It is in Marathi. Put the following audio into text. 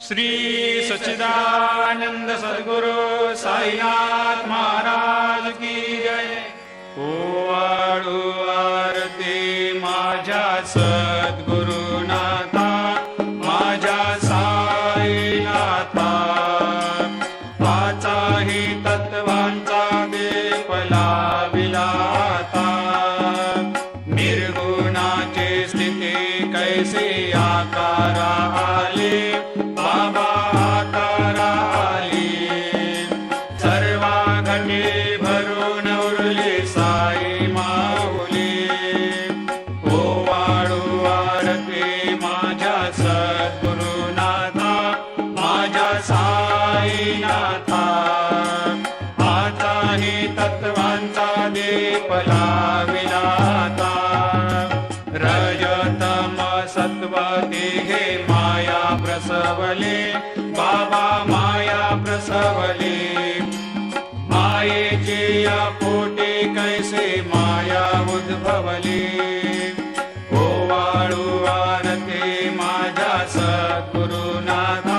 श्री सच्चिदानंद सद्गुरु साईनाथ महाराज की जय। ओवाळू आरती माझ्या सद्गुरुनाथा, माझ्या साईनाथा, पाचाही तत्वांचा दीप लाविला आता। निर्गुणाची स्थिती कैसे आकारा आले, बाबा आकारा आली। सर्वा घटे भरून उरली साई माऊली। ओवाळू आरती माझ्या सद्गुरुनाथा, माझ्या साईनाथा, आताही तत्वांचा दीप लाविला आता। रजतम सत्व तिघे माया प्रसवले, बाबा माया प्रसवले। मायेची या पोटी कैसे माया उद्भवली। ओवाळू आरती माझ्या सद्गुरुनाथा,